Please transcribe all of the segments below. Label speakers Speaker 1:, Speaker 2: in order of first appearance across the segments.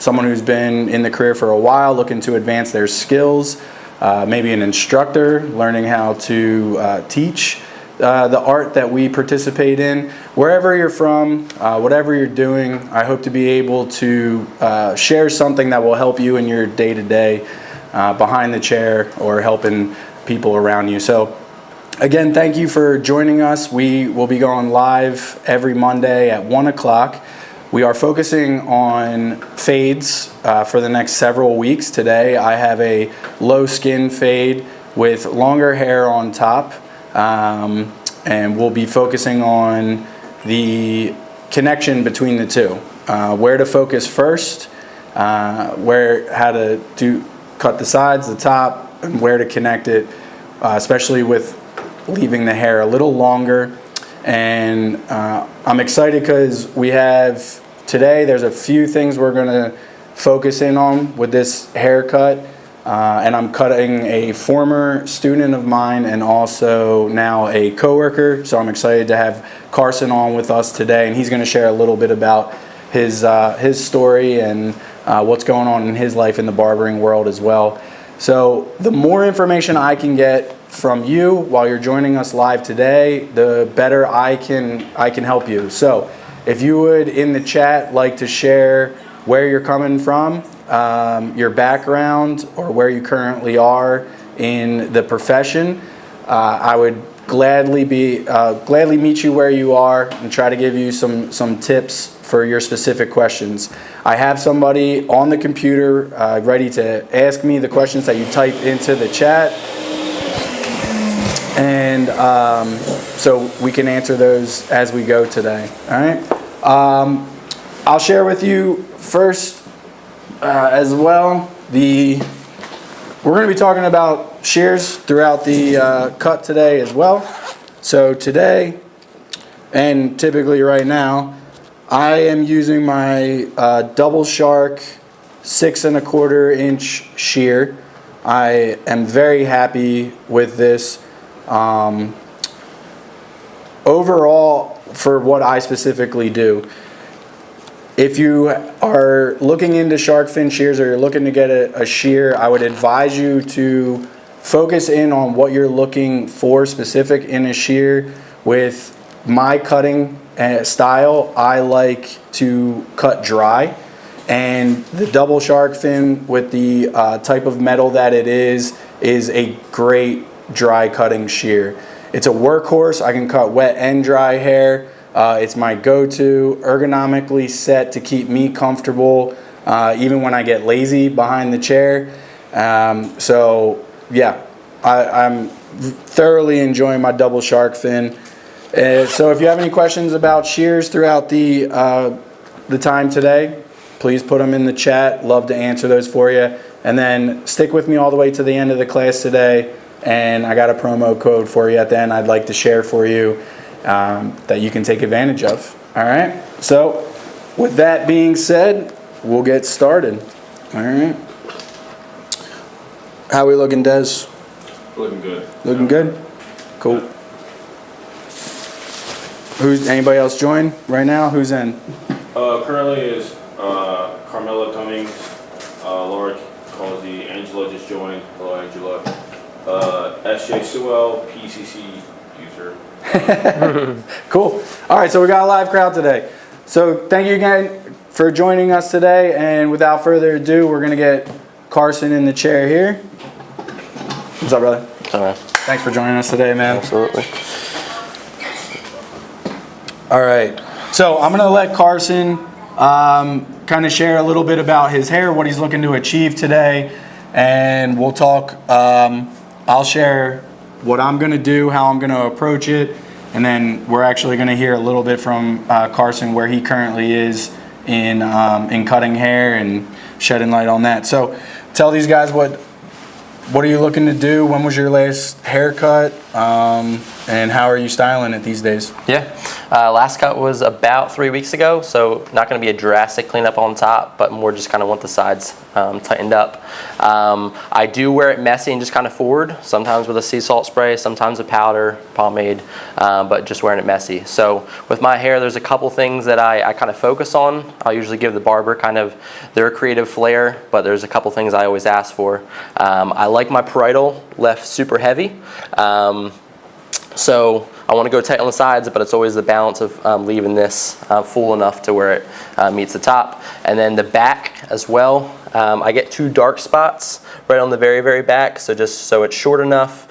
Speaker 1: someone who's been in the career for a while, looking to advance their skills, maybe an instructor, learning how to teach the art that we participate in. Wherever you're from, whatever you're doing, I hope to be able to share something that will help you in your day-to-day behind the chair or helping people around you. So again, thank you for joining us. We will be going live every Monday at 1 o'clock. We are focusing on fades for the next several weeks. Today I have a low skin fade with longer hair on top. And we'll be focusing on the connection between the two. Where to focus first, how to cut the sides, the top, and where to connect it, especially with leaving the hair a little longer. And I'm excited because we have today, there's a few things we're gonna focus in on with this haircut. And I'm cutting a former student of mine and also now a coworker. So I'm excited to have Carson on with us today, and he's going to share a little bit about his story and what's going on in his life in the barbering world as well. So the more information I can get from you while you're joining us live today, the better I can help you. So if you would in the chat like to share where you're coming from, your background, or where you currently are in the profession, I would gladly meet you where you are and try to give you some tips for your specific questions. I have somebody on the computer ready to ask me the questions that you type into the chat, and so we can answer those as we go today. All right. I'll share with you first as well. We're going to be talking about shears throughout the cut today as well. So today, and typically right now, I am using my Double Shark 6 1/4 inch shear. I am very happy with this. Overall, for what I specifically do. If you are looking into shark fin shears or you're looking to get a shear, I would advise you to focus in on what you're looking for specific in a shear. With my cutting style, I like to cut dry, and the double shark fin with the type of metal that it is a great dry cutting shear. It's a workhorse. I can cut wet and dry hair. It's my go-to, ergonomically set to keep me comfortable even when I get lazy behind the chair. So yeah, I'm thoroughly enjoying my double shark fin. So if you have any questions about shears throughout the time today, please put them in the chat. Love to answer those for you. And then stick with me all the way to the end of the class today. And I got a promo code for you at the end I'd like to share for you. That you can take advantage of. All right. So with that being said, we'll get started. All right. How we looking, Des?
Speaker 2: Looking good.
Speaker 1: Looking good? Cool. Anybody else join right now? Who's in?
Speaker 2: Currently is Carmela Cummings, Laura Causey, Angela just joined. Hello, Angela. SJ Sewell, PCC user.
Speaker 1: Cool. All right, so we got a live crowd today. So thank you again for joining us today. And without further ado, we're going to get Carson in the chair here. What's up, brother?
Speaker 3: All right.
Speaker 1: Thanks for joining us today, man.
Speaker 3: Absolutely.
Speaker 1: All right. So I'm going to let Carson kind of share a little bit about his hair, what he's looking to achieve today. And we'll talk. I'll share what I'm going to do, how I'm going to approach it, and then we're actually going to hear a little bit from Carson where he currently is in cutting hair and shedding light on that. So tell these guys what are you looking to do? When was your last haircut? And how are you styling it these days?
Speaker 3: Yeah, last cut was about 3 weeks ago, so not going to be a drastic cleanup on top, but more just kind of want the sides tightened up. I do wear it messy and just kind of forward, sometimes with a sea salt spray, sometimes a powder, pomade, but just wearing it messy. So with my hair, there's a couple things that I kind of focus on. I'll usually give the barber kind of their creative flair, but there's a couple things I always ask for. I like my parietal left super heavy. So I want to go tight on the sides, but it's always the balance of leaving this full enough to where it meets the top. And then the back as well, I get 2 dark spots right on the very, very back. So just so it's short enough,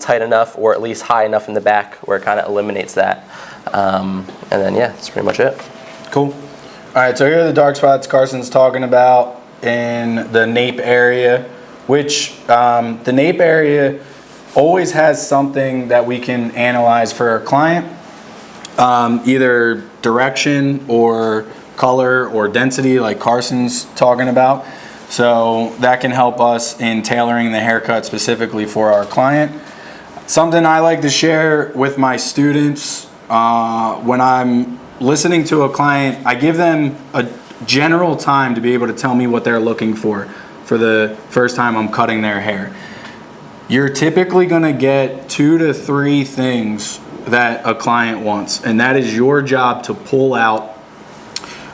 Speaker 3: tight enough, or at least high enough in the back where it kind of eliminates that. And then, yeah, that's pretty much it.
Speaker 1: Cool. All right, so here are the dark spots Carson's talking about in the nape area, which the nape area always has something that we can analyze for our client, either direction or color or density like Carson's talking about. So that can help us in tailoring the haircut specifically for our client. Something I like to share with my students when I'm listening to a client, I give them a general time to be able to tell me what they're looking for the first time I'm cutting their hair. You're typically going to get 2 to 3 things that a client wants, and that is your job to pull out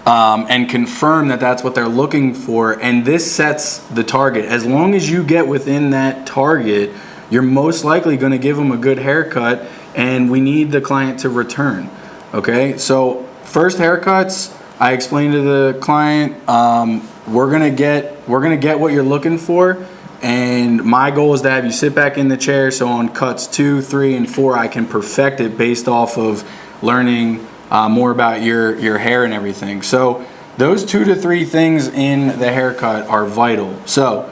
Speaker 1: and confirm that that's what they're looking for, and this sets the target. As long as you get within that target, you're most likely going to give them a good haircut, and we need the client to return. Okay, so first haircuts, I explained to the client, we're gonna get what you're looking for. And my goal is to have you sit back in the chair so on cuts 2, 3, and 4 I can perfect it based off of learning more about your hair and everything. So those 2 to 3 things in the haircut are vital. So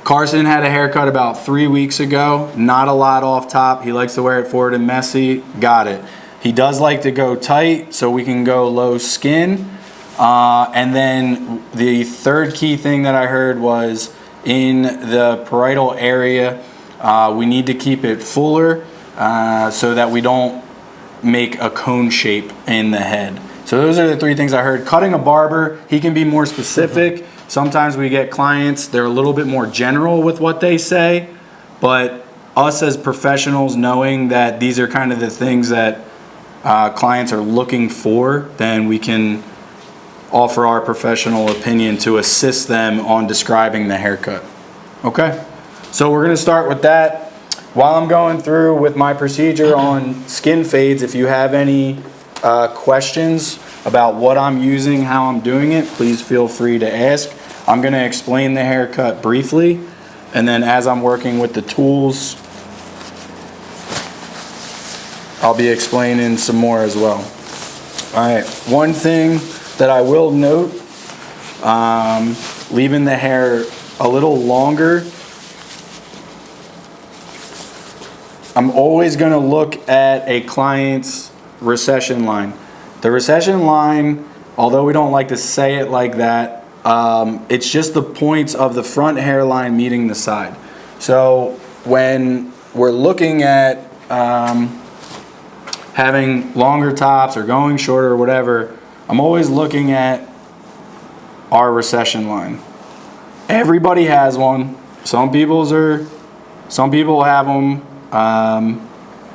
Speaker 1: Carson had a haircut about 3 weeks ago, not a lot off top. He likes to wear it forward and messy, got it. He does like to go tight so we can go low skin. And then the third key thing that I heard was in the parietal area, we need to keep it fuller so that we don't make a cone shape in the head. So those are the 3 things I heard. Cutting a barber, he can be more specific. Sometimes we get clients, they're a little bit more general with what they say, but us as professionals knowing that these are kind of the things that clients are looking for, then we can offer our professional opinion to assist them on describing the haircut. Okay, so we're gonna start with that. While I'm going through with my procedure on skin fades, if you have any questions about what I'm using, how I'm doing it, please feel free to ask. I'm gonna explain the haircut briefly, and then as I'm working with the tools, I'll be explaining some more as well. All right, one thing that I will note, leaving the hair a little longer, I'm always going to look at a client's recession line. The recession line, although we don't like to say it like that, it's just the points of the front hairline meeting the side. So when we're looking at having longer tops or going shorter or whatever, I'm always looking at our recession line. Everybody has one. Some people have them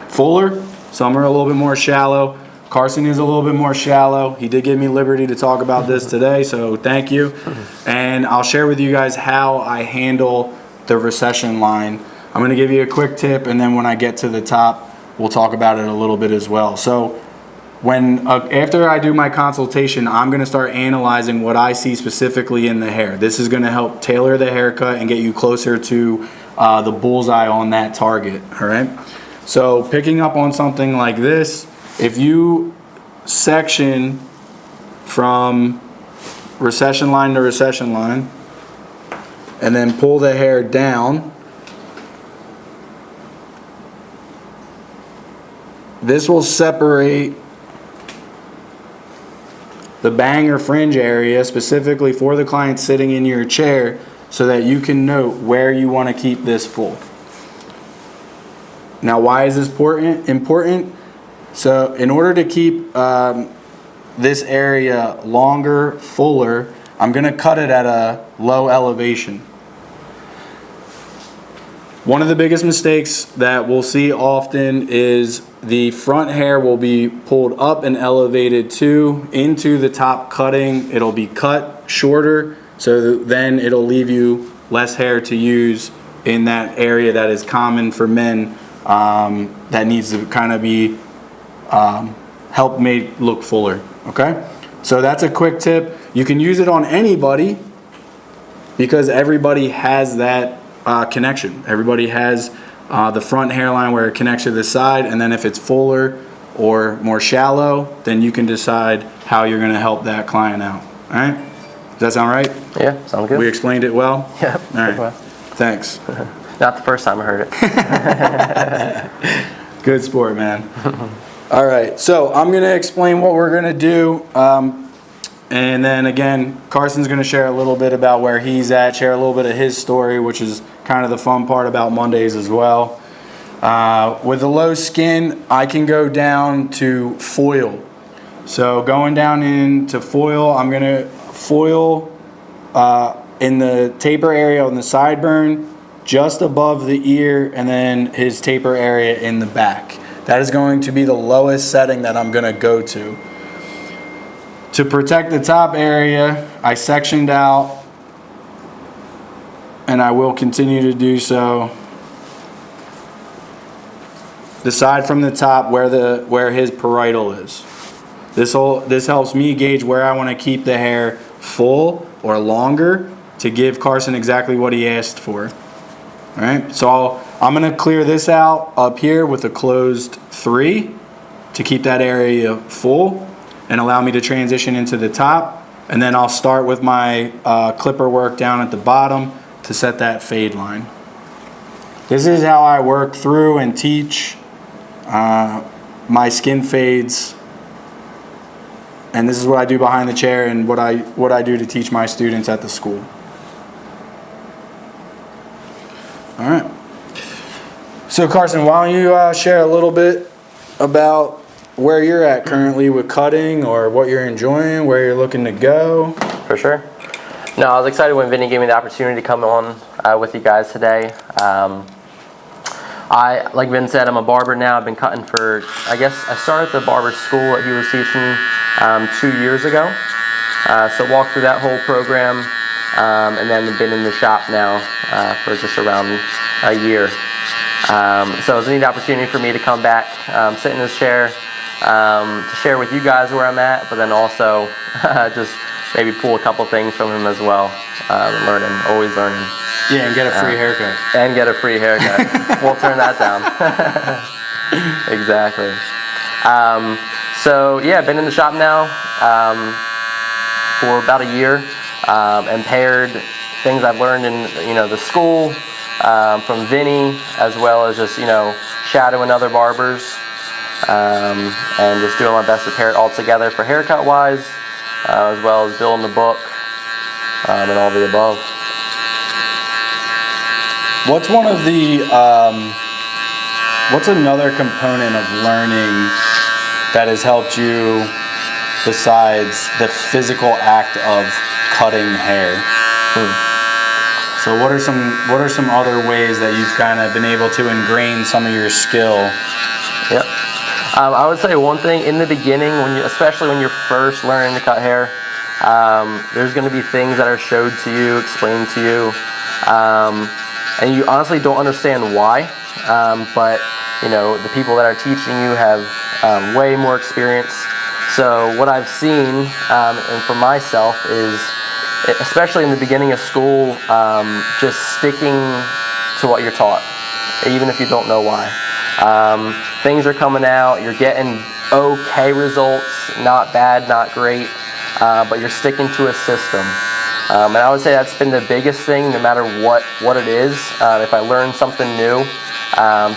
Speaker 1: fuller. Some are a little bit more shallow. Carson is a little bit more shallow. He did give me liberty to talk about this today, so thank you. And I'll share with you guys how I handle the recession line. I'm gonna give you a quick tip, and then when I get to the top, we'll talk about it a little bit as well. So after I do my consultation, I'm going to start analyzing what I see specifically in the hair. This is going to help tailor the haircut and get you closer to the bullseye on that target. All right. So picking up on something like this, if you section from recession line to recession line and then pull the hair down, this will separate the bang or fringe area specifically for the client sitting in your chair so that you can note where you want to keep this full. Now, why is this important? So in order to keep this area longer, fuller, I'm going to cut it at a low elevation. One of the biggest mistakes that we'll see often is the front hair will be pulled up and elevated into the top cutting. It'll be cut shorter, so then it'll leave you less hair to use in that area that is common for men, that needs to kind of be helped made look fuller. Okay, so that's a quick tip. You can use it on anybody because everybody has that connection. Everybody has the front hairline where it connects to the side, and then if it's fuller or more shallow, then you can decide how you're going to help that client out. All right? Does that sound right?
Speaker 3: Yeah, sounds good.
Speaker 1: We explained it well?
Speaker 3: Yeah.
Speaker 1: All right.
Speaker 3: Well.
Speaker 1: Thanks.
Speaker 3: Not the first time I heard it.
Speaker 1: Good sport, man. All right, so I'm going to explain what we're going to do. And then again, Carson's going to share a little bit about where he's at, share a little bit of his story, which is kind of the fun part about Mondays as well. With the low skin, I can go down to foil. So going down into foil, I'm going to foil in the taper area on the sideburn, just above the ear, and then his taper area in the back. That is going to be the lowest setting that I'm going to go to. To protect the top area, I sectioned out, and I will continue to do so, the side from the top where his parietal is. This helps me gauge where I want to keep the hair full or longer to give Carson exactly what he asked for. All right, so I'm going to clear this out up here with a closed 3 to keep that area full and allow me to transition into the top. And then I'll start with my clipper work down at the bottom to set that fade line. This is how I work through and teach my skin fades. And this is what I do behind the chair and what I do to teach my students at the school. All right. So Carson, why don't you share a little bit about where you're at currently with cutting, or what you're enjoying, where you're looking to go?
Speaker 3: For sure. No, I was excited when Vinny gave me the opportunity to come on with you guys today. Like Vin said, I'm a barber now. I've been cutting for, I guess, I started the barber school that he was teaching 2 years ago. So walked through that whole program, and then been in the shop now for just around a year. So it was a neat opportunity for me to come back, sit in this chair, to share with you guys where I'm at, but then also just maybe pull a couple things from him as well. Learning, always learning.
Speaker 1: Yeah, and get a free haircut.
Speaker 3: And get a free haircut. We'll turn that down. Exactly. So yeah, I've been in the shop now for about a year, and paired things I've learned in the school from Vinny, as well as just shadowing other barbers, and just doing my best to pair it all together for haircut wise, as well as building the book and all the above.
Speaker 1: What's one of the what's another component of learning that has helped you besides the physical act of cutting hair? So what are some other ways that you've kind of been able to ingrain some of your skill?
Speaker 3: Yep. I would say one thing in the beginning, especially when you're first learning to cut hair, there's going to be things that are showed to you, explained to you, and you honestly don't understand why. But the people that are teaching you have way more experience. So what I've seen, and for myself, is especially in the beginning of school, just sticking to what you're taught, even if you don't know why. Things are coming out, you're getting okay results, not bad, not great, but you're sticking to a system. And I would say that's been the biggest thing, no matter what it is. If I learn something new,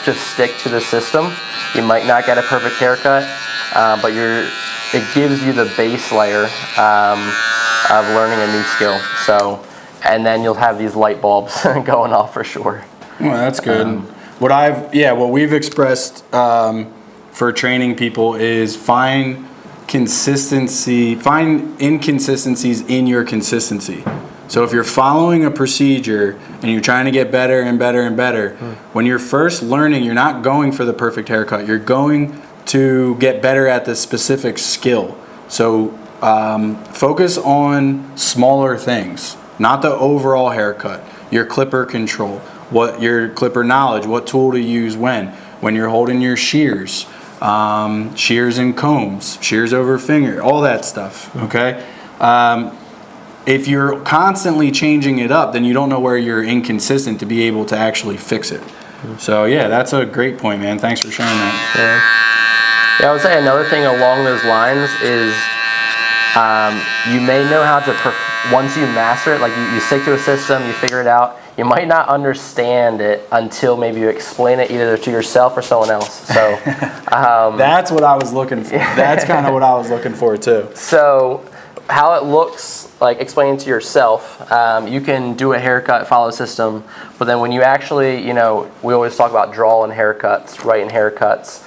Speaker 3: just stick to the system. You might not get a perfect haircut, but it gives you the base layer of learning a new skill. So, and then you'll have these light bulbs going off for sure.
Speaker 1: Well, that's good. what we've expressed for training people is find inconsistencies in your consistency. So if you're following a procedure and you're trying to get better and better and better, when you're first learning, you're not going for the perfect haircut. You're going to get better at the specific skill. So focus on smaller things, not the overall haircut. Your clipper control, what your clipper knowledge, what tool to use when you're holding your shears, shears and combs, shears over finger, all that stuff, okay? If you're constantly changing it up, then you don't know where you're inconsistent to be able to actually fix it. So yeah, that's a great point, man. Thanks for sharing that.
Speaker 3: Yeah, I would say another thing along those lines is you may know how to, once you master it, like you stick to a system, you figure it out, you might not understand it until maybe you explain it either to yourself or someone else. So
Speaker 1: that's what I was looking for. That's kind of what I was looking for too.
Speaker 3: So how it looks, like explaining to yourself, you can do a haircut, follow a system, but then when you actually, we always talk about drawing haircuts, writing haircuts,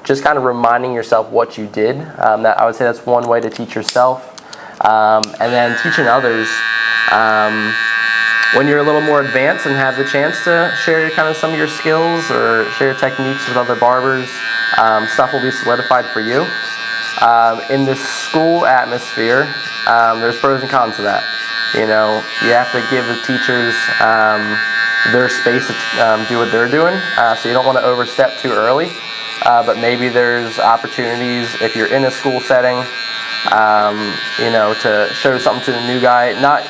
Speaker 3: just kind of reminding yourself what you did. That I would say that's one way to teach yourself. And then teaching others, when you're a little more advanced and have the chance to share kind of some of your skills or share techniques with other barbers, stuff will be solidified for you. In the school atmosphere, there's pros and cons to that. You have to give the teachers their space to do what they're doing, so you don't want to overstep too early. But maybe there's opportunities if you're in a school setting, to show something to the new guy, not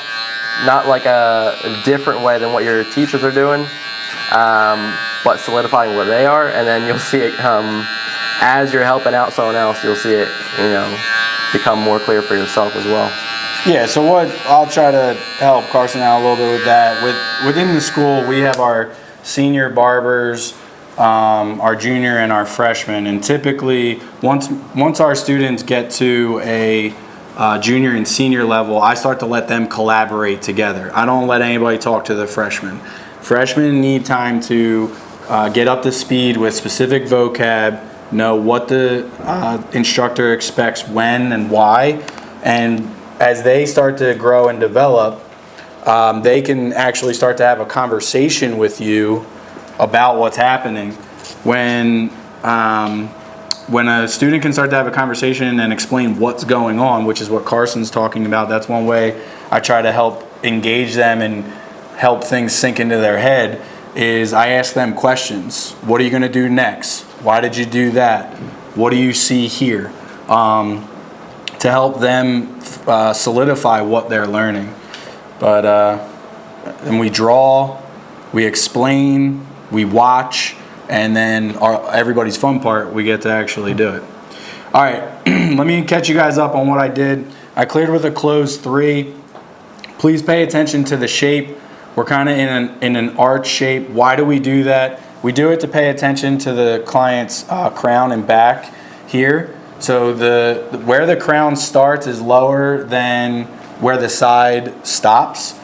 Speaker 3: like a different way than what your teachers are doing, but solidifying where they are, and then you'll see it as you're helping out someone else, you'll see it, become more clear for yourself as well.
Speaker 1: Yeah, so what I'll try to help Carson out a little bit with that. Within the school, we have our senior barbers, our junior and our freshmen, and typically once our students get to a junior and senior level, I start to let them collaborate together. I don't let anybody talk to the freshmen. Freshmen need time to get up to speed with specific vocab, know what the instructor expects when and why, and as they start to grow and develop, they can actually start to have a conversation with you about what's happening. When a student can start to have a conversation and explain what's going on, which is what Carson's talking about, that's one way I try to help engage them and help things sink into their head, is I ask them questions. What are you going to do next? Why did you do that? What do you see here? To help them solidify what they're learning. But and we draw, we explain, we watch, and then everybody's fun part, we get to actually do it. All right, let me catch you guys up on what I did. I cleared with a closed 3. Please pay attention to the shape. We're kind of in an arch shape. Why do we do that? We do it to pay attention to the client's crown and back here. So where the crown starts is lower than where the side stops.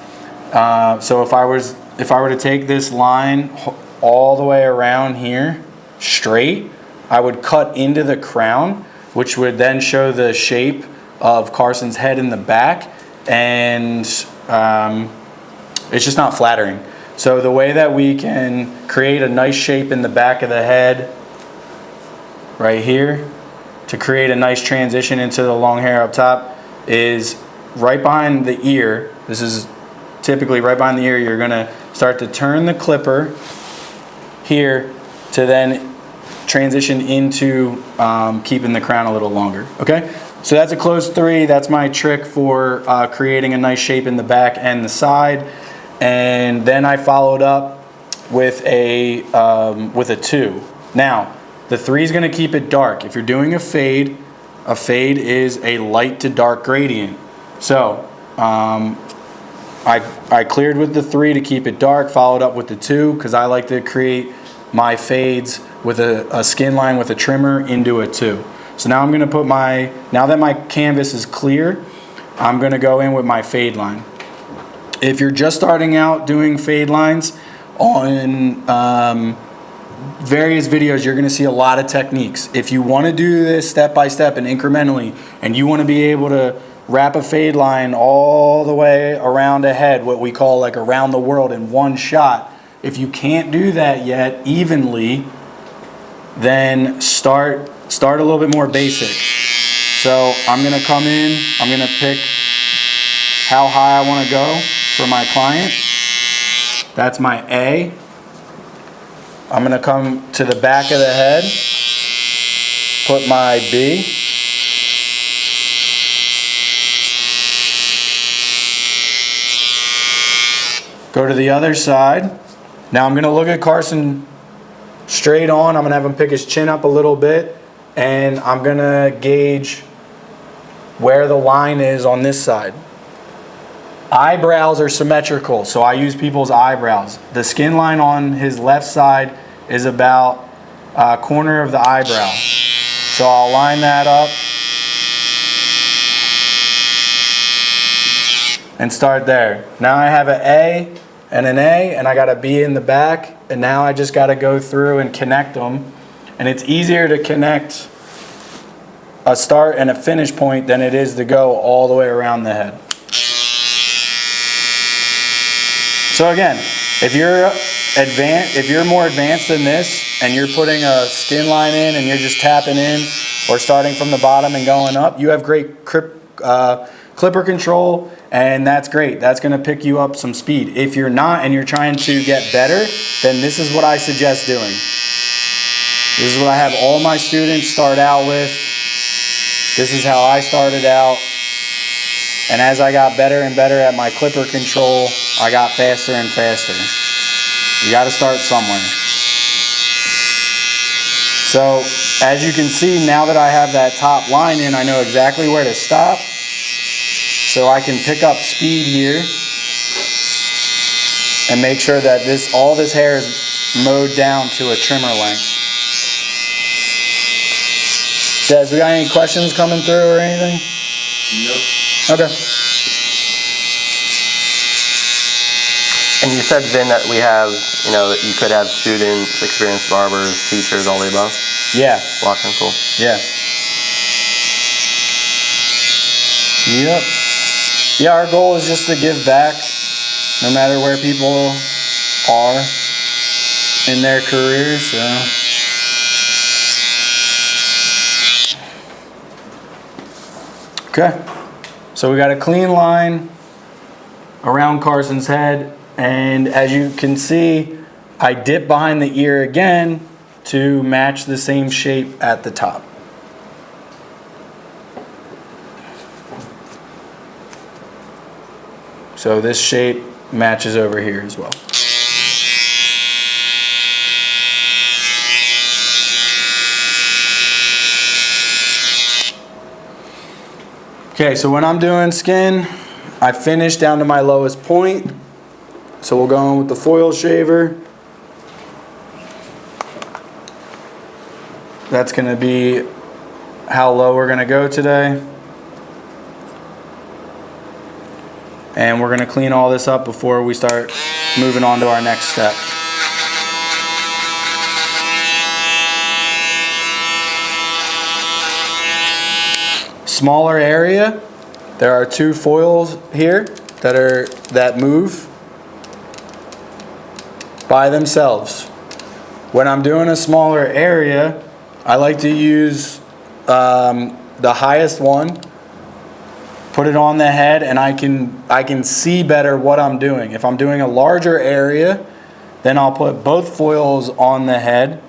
Speaker 1: So if I were to take this line all the way around here, straight, I would cut into the crown, which would then show the shape of Carson's head in the back, and it's just not flattering. So the way that we can create a nice shape in the back of the head, right here, to create a nice transition into the long hair up top, is right behind the ear. This is typically right behind the ear. You're gonna start to turn the clipper here to then transition into keeping the crown a little longer, okay? So that's a closed 3. That's my trick for creating a nice shape in the back and the side. And then I followed up with a 2. Now, the 3 is going to keep it dark. If you're doing a fade is a light to dark gradient. So I cleared with the 3 to keep it dark, followed up with the 2 because I like to create my fades with a skin line with a trimmer into a 2. So now I'm going to put now that my canvas is clear, I'm going to go in with my fade line. If you're just starting out doing fade lines, on various videos, you're going to see a lot of techniques. If you want to do this step by step and incrementally, and you want to be able to wrap a fade line all the way around a head, what we call like around the world in one shot, if you can't do that yet evenly, then start a little bit more basic. So I'm going to come in, I'm going to pick how high I want to go for my client. That's my A. I'm going to come to the back of the head, put my B. Go to the other side. Now I'm going to look at Carson straight on. I'm going to have him pick his chin up a little bit, and I'm going to gauge where the line is on this side. Eyebrows are symmetrical, so I use people's eyebrows. The skin line on his left side is about a corner of the eyebrow. So I'll line that up and start there. Now I have an A and an A, and I got a B in the back, and now I just got to go through and connect them. And it's easier to connect a start and a finish point than it is to go all the way around the head. So again, if you're more advanced than this and you're putting a skin line in and you're just tapping in or starting from the bottom and going up, you have great clipper control, and that's great. That's going to pick you up some speed. If you're not and you're trying to get better, then this is what I suggest doing. This is what I have all my students start out with. This is how I started out. And as I got better and better at my clipper control, I got faster and faster. You got to start somewhere. So as you can see, now that I have that top line in, I know exactly where to stop. So I can pick up speed here and make sure that all this hair is mowed down to a trimmer length. Des, we got any questions coming through or anything?
Speaker 2: Nope.
Speaker 1: Okay.
Speaker 3: And you said, Vin, that we have, that you could have students, experienced barbers, teachers, all the above?
Speaker 1: Yeah.
Speaker 3: Watching, cool.
Speaker 1: Yeah. Yep. Yeah, our goal is just to give back no matter where people are in their careers. Okay. So we got a clean line around Carson's head, and as you can see, I dip behind the ear again to match the same shape at the top. So this shape matches over here as well. Okay, so when I'm doing skin, I finish down to my lowest point. So we'll go in with the foil shaver. That's going to be how low we're going to go today. And we're going to clean all this up before we start moving on to our next step. Smaller area. There are two foils here that move by themselves. When I'm doing a smaller area, I like to use the highest one, put it on the head, and I can see better what I'm doing. If I'm doing a larger area, then I'll put both foils on the head,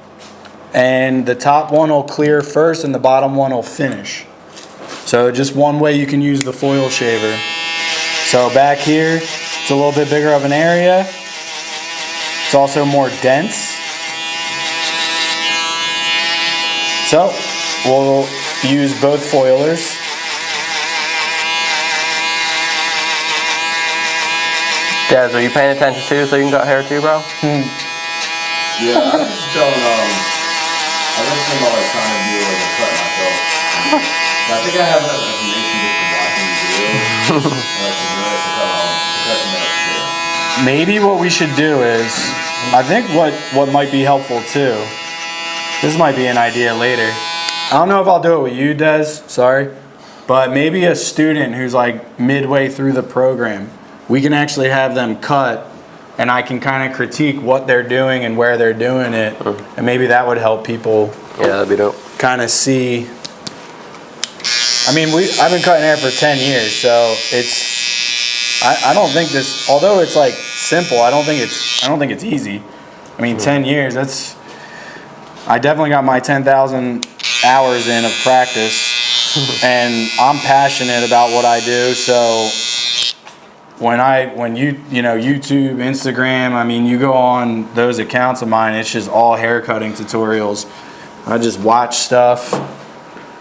Speaker 1: and the top one will clear first and the bottom one will finish. So just one way you can use the foil shaver. So back here, it's a little bit bigger of an area. It's also more dense. So we'll use both foilers.
Speaker 3: Des, are you paying attention too so you can cut hair too, bro?
Speaker 2: Yeah, I was just telling, I was thinking about like trying to do like a cut myself. I think I have enough information just from watching these videos. Like, to cut them up.
Speaker 1: Maybe what we should do is, I think what might be helpful too, this might be an idea later. I don't know if I'll do it with you, Des, sorry, but maybe a student who's like midway through the program, we can actually have them cut and I can kind of critique what they're doing and where they're doing it. And maybe that would help people
Speaker 3: that'd be dope.
Speaker 1: kind of see. I mean, I've been cutting hair for 10 years, so I don't think this, although it's like simple, I don't think it's easy. I mean, 10 years, I definitely got my 10,000 hours in of practice and I'm passionate about what I do. So when you YouTube, Instagram, I mean, you go on those accounts of mine, it's just all haircutting tutorials. I just watch stuff.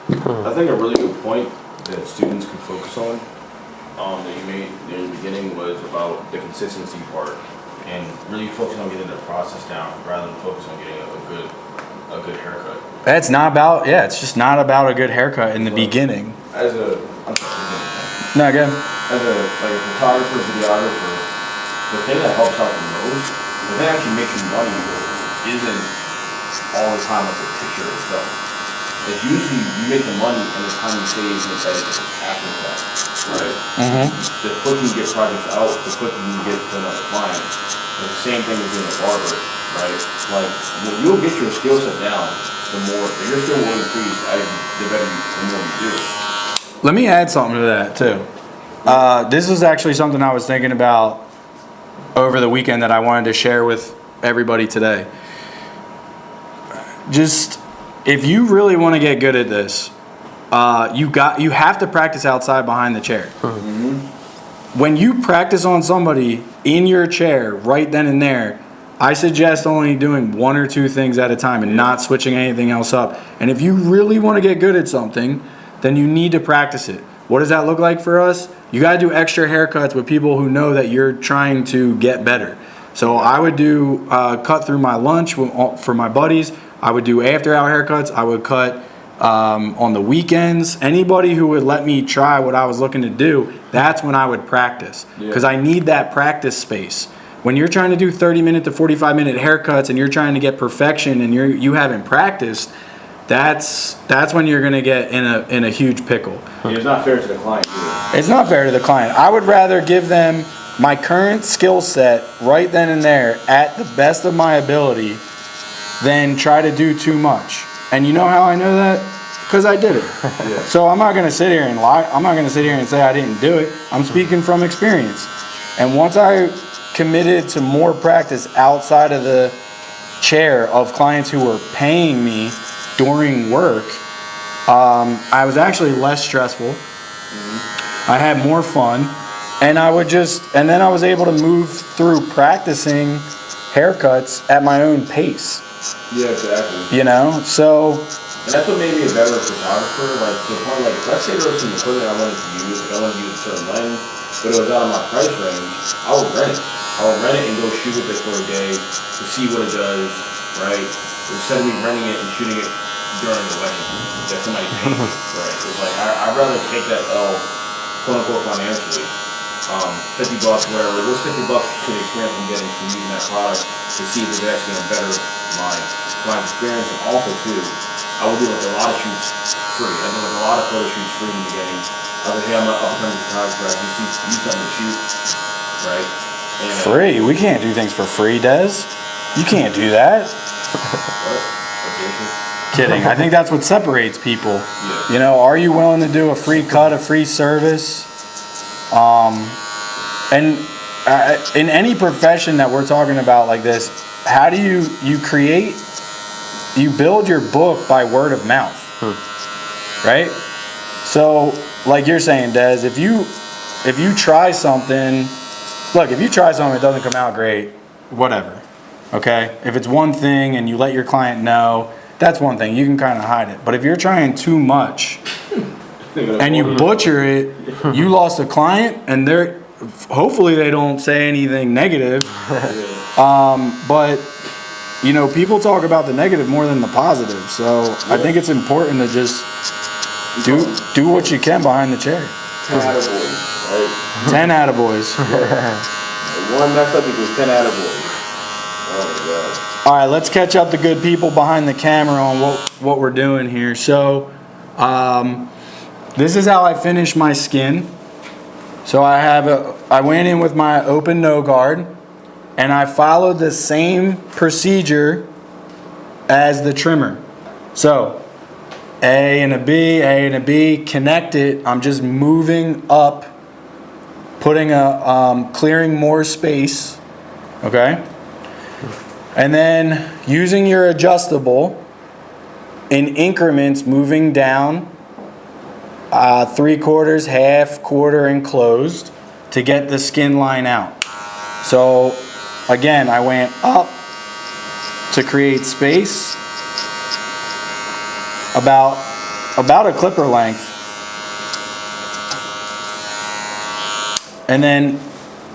Speaker 2: I think a really good point that students can focus on that you made in the beginning was about the consistency part and really focusing on getting the process down rather than focus on getting a good haircut.
Speaker 1: It's not about, it's just not about a good haircut in the beginning.
Speaker 2: As a
Speaker 1: No, again.
Speaker 2: As a photographer, videographer, the thing that helps out the most, the thing that actually makes you money isn't all the time like the picture itself. Like usually you make the money and the time you save and edit after that, right? Mm-hmm. The quicker you get projects out, the quicker you get to another client. It's the same thing as being a barber, right? Like when you'll get your skill set down, your skill will increase the more you do.
Speaker 1: Let me add something to that too. This is actually something I was thinking about over the weekend that I wanted to share with everybody today. Just if you really want to get good at this, you have to practice outside behind the chair. Mm-hmm. When you practice on somebody in your chair right then and there, I suggest only doing one or two things at a time and not switching anything else up. And if you really want to get good at something, then you need to practice it. What does that look like for us? You got to do extra haircuts with people who know that you're trying to get better. So I would do cut through my lunch for my buddies. I would do after hour haircuts. I would cut on the weekends. Anybody who would let me try what I was looking to do, that's when I would practice. Because I need that practice space. When you're trying to do 30-minute to 45-minute haircuts and you're trying to get perfection and you haven't practiced, that's when you're going to get in a huge pickle.
Speaker 2: It's not fair to the client either.
Speaker 1: It's not fair to the client. I would rather give them my current skill set right then and there at the best of my ability than try to do too much. And you know how I know that? Because I did it. So I'm not going to sit here and lie. I'm not going to sit here and say I didn't do it. I'm speaking from experience. And once I committed to more practice outside of the chair of clients who were paying me during work, I was actually less stressful. I had more fun, and then I was able to move through practicing haircuts at my own pace.
Speaker 2: Yeah, exactly.
Speaker 1: So
Speaker 2: that's what made me a better photographer. Like to the point, like let's say there was some equipment I wanted to use, like I wanted to use a certain lens, but it was out of my price range. I would rent it. And go shoot with it for a day to see what it does, right? Instead of me renting it and shooting it during the wedding that somebody paid me, right? It's like I'd rather take that L, quote unquote, financially. $50, whatever. It was $50 to the experience I'm getting from using that product to see if it's actually gonna better my client experience. And also too, I would do like a lot of shoots free. I did like a lot of photo shoots free in the beginning. I was like, hey, I'm an up-and-coming photographer. I just use something to shoot, right? And,
Speaker 1: free? We can't do things for free, Des. You can't do that. Kidding. I think that's what separates people. Are you willing to do a free cut, a free service? And in any profession that we're talking about like this, how do you build your book by word of mouth, right? So like you're saying, Des, if you try something, look, if you try something, it doesn't come out great, whatever, okay? If it's one thing and you let your client know, that's one thing, you can kind of hide it. But if you're trying too much and you butcher it, you lost a client, and hopefully they don't say anything negative. But people talk about the negative more than the positive. So I think it's important to just do what you can behind the chair.
Speaker 2: 10 attaboys, right?
Speaker 1: 10 attaboys.
Speaker 2: One mess up equals 10 attaboys. Oh
Speaker 1: All right, let's catch up the good people behind the camera on what we're doing here. So, this is how I finish my skin. So I went in with my open no guard, and I followed the same procedure as the trimmer. So, A and a B, connect it. I'm just moving up, putting clearing more space, okay? And then using your adjustable in increments, moving down 3/4, half, quarter, and closed to get the skin line out. So again, I went up to create space about a clipper length. And then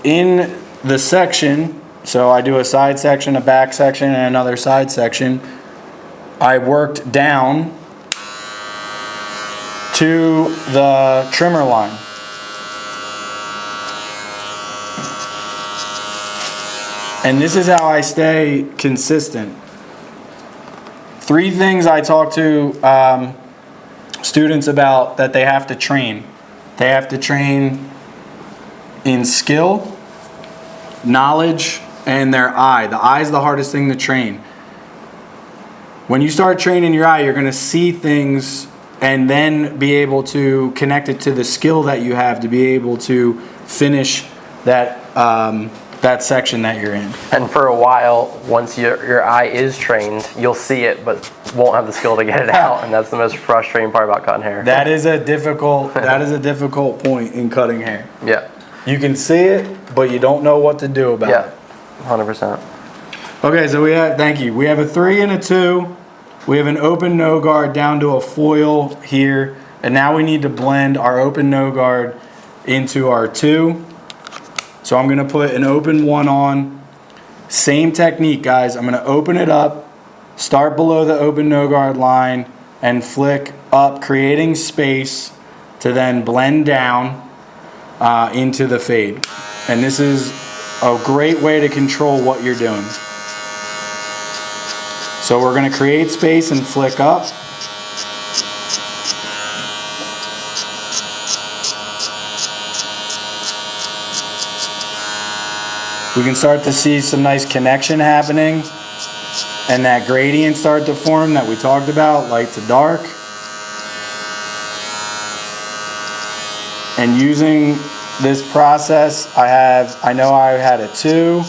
Speaker 1: in the section, so I do a side section, a back section, and another side section. I worked down to the trimmer line. And this is how I stay consistent. 3 things I talk to students about that they have to train. They have to train in skill, knowledge, and their eye. The eye is the hardest thing to train. When you start training your eye, you're going to see things and then be able to connect it to the skill that you have to be able to finish that that section that you're in.
Speaker 3: And for a while, once your eye is trained, you'll see it, but won't have the skill to get it out, and that's the most frustrating part about cutting hair.
Speaker 1: That is a difficult point in cutting hair.
Speaker 3: Yeah.
Speaker 1: You can see it, but you don't know what to do about it.
Speaker 3: 100%.
Speaker 1: Okay, so we have a 3 and a 2. We have an open no guard down to a foil here, and now we need to blend our open no guard into our 2. So I'm gonna put an open 1 on. Same technique, guys. I'm gonna open it up, start below the open no guard line, and flick up, creating space to then blend down into the fade. And this is a great way to control what you're doing. So we're going to create space and flick up. We can start to see some nice connection happening and that gradient start to form that we talked about, light to dark. And using this process, I know I had a 2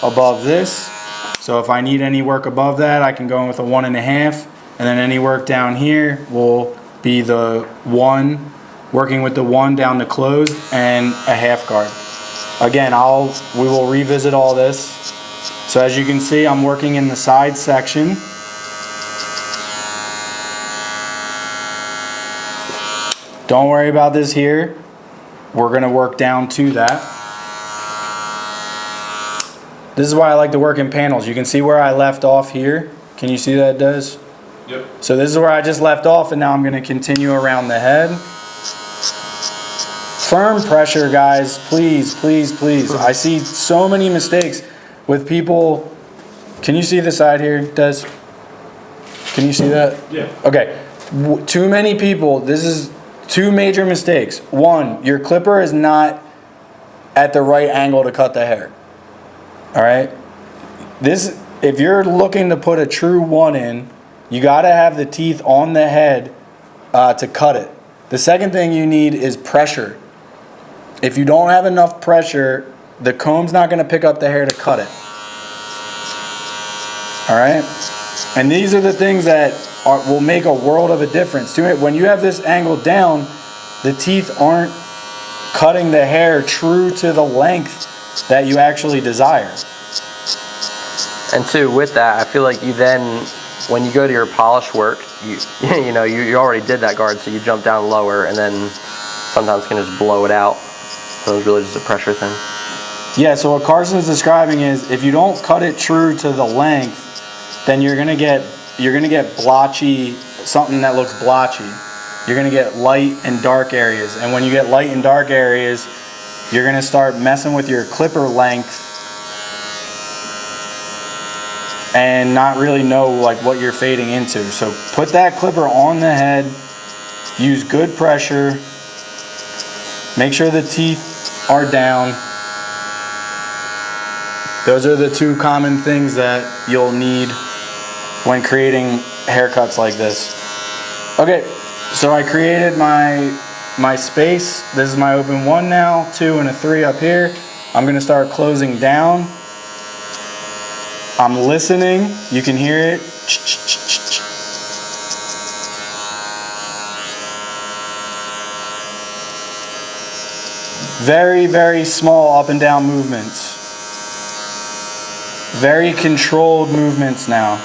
Speaker 1: above this. So if I need any work above that, I can go in with a 1.5, and then any work down here will be the 1, working with the 1 down to closed and a half guard. Again, we will revisit all this. So as you can see, I'm working in the side section. Don't worry about this here. We're going to work down to that. This is why I like to work in panels. You can see where I left off here. Can you see that, Des?
Speaker 2: Yep.
Speaker 1: So this is where I just left off, and now I'm going to continue around the head. Firm pressure, guys. Please, please, please. I see so many mistakes with people. Can you see the side here, Des? Can you see that?
Speaker 2: Yeah.
Speaker 1: Okay. Too many people. This is 2 major mistakes. 1, your clipper is not at the right angle to cut the hair. All right. If you're looking to put a true 1 in, you got to have the teeth on the head to cut it. The second thing you need is pressure. If you don't have enough pressure, the comb's not going to pick up the hair to cut it. All right. And these are the things that will make a world of a difference. When you have this angle down, the teeth aren't cutting the hair true to the length that you actually desire.
Speaker 3: And 2, with that, I feel like you then, when you go to your polish work, you already did that guard, so you jump down lower, and then sometimes can just blow it out. So it's really just a pressure thing.
Speaker 1: Yeah, so what Carson's describing is if you don't cut it true to the length, then you're gonna get blotchy, something that looks blotchy. You're gonna get light and dark areas, and when you get light and dark areas, you're gonna start messing with your clipper length, and not really know like what you're fading into. So put that clipper on the head, use good pressure, make sure the teeth are down. Those are the two common things that you'll need when creating haircuts like this. Okay, so I created my space. This is my open 1 now, 2 and a 3 up here. I'm gonna start closing down. I'm listening, you can hear it. Very, very small up and down movements. Very controlled movements now.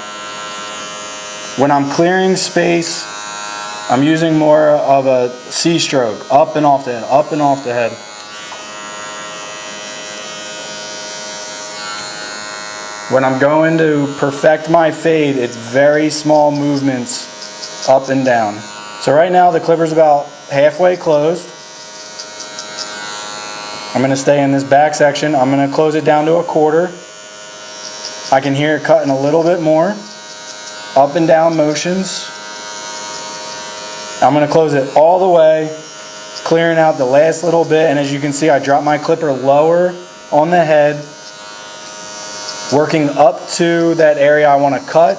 Speaker 1: When I'm clearing space, I'm using more of a C stroke, up and off the head, up and off the head. When I'm going to perfect my fade, it's very small movements up and down. So right now the clipper's about halfway closed. I'm gonna stay in this back section. I'm gonna close it down to a quarter. I can hear it cutting a little bit more. Up and down motions. I'm gonna close it all the way, clearing out the last little bit, and as you can see, I drop my clipper lower on the head, working up to that area I wanna cut,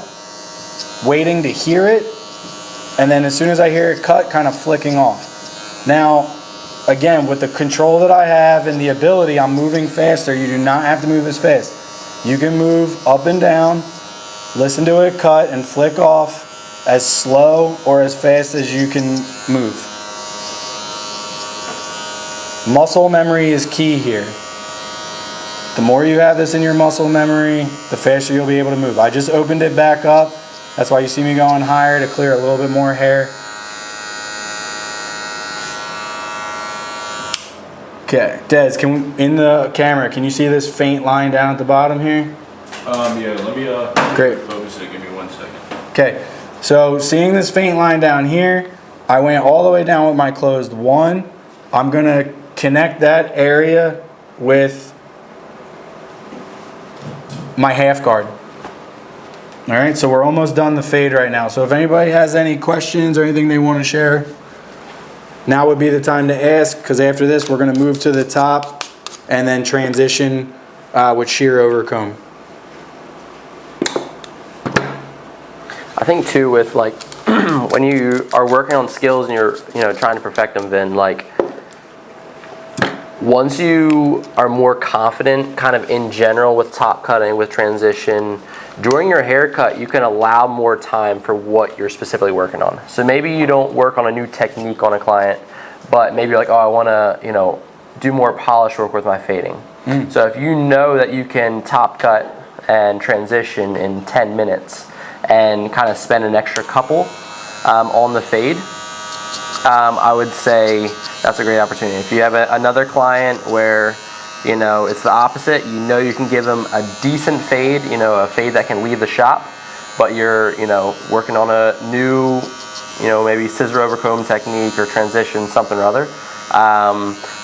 Speaker 1: waiting to hear it, and then as soon as I hear it cut, kind of flicking off. Now, again, with the control that I have and the ability, I'm moving faster. You do not have to move as fast. You can move up and down, listen to it cut, and flick off as slow or as fast as you can move. Muscle memory is key here. The more you have this in your muscle memory, the faster you'll be able to move. I just opened it back up. That's why you see me going higher, to clear a little bit more hair. Okay, Des, in the camera, can you see this faint line down at the bottom here?
Speaker 2: Yeah, let me
Speaker 1: Great.
Speaker 2: focus it. Give me 1 second.
Speaker 1: Okay, so seeing this faint line down here, I went all the way down with my closed 1. I'm gonna connect that area with my half guard. All right, so we're almost done the fade right now. So if anybody has any questions or anything they want to share, now would be the time to ask, because after this we're going to move to the top and then transition with shear over comb.
Speaker 3: I think too, with like when you are working on skills and you're trying to perfect them, then like once you are more confident kind of in general with top cutting, with transition, during your haircut you can allow more time for what you're specifically working on. So maybe you don't work on a new technique on a client, but maybe you're like, oh, I want to do more polish work with my fading. So if you know that you can top cut and transition in 10 minutes and kind of spend an extra couple on the fade, I would say that's a great opportunity. If you have another client where it's the opposite, you can give them a decent fade, a fade that can leave the shop, but you're working on a new maybe scissor over comb technique or transition, something or other.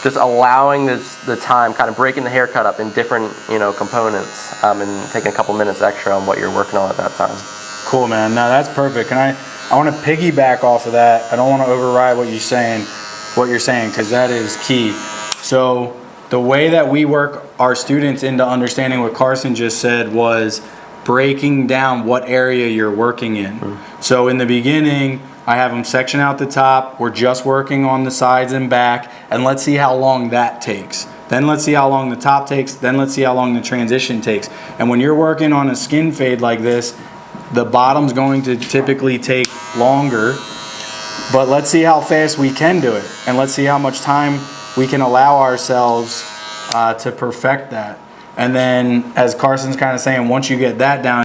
Speaker 3: Just allowing the time, kind of breaking the haircut up in different components, and taking a couple minutes extra on what you're working on at that time.
Speaker 1: Cool, man. No, that's perfect. And I want to piggyback off of that. I don't want to override what you're saying, because that is key. So the way that we work our students into understanding what Carson just said was breaking down what area you're working in. So in the beginning, I have them section out the top. We're just working on the sides and back, and let's see how long that takes. Then let's see how long the top takes. Then let's see how long the transition takes. And when you're working on a skin fade like this, the bottom's going to typically take longer, but let's see how fast we can do it, and let's see how much time we can allow ourselves to perfect that. And then, as Carson's kind of saying, once you get that down,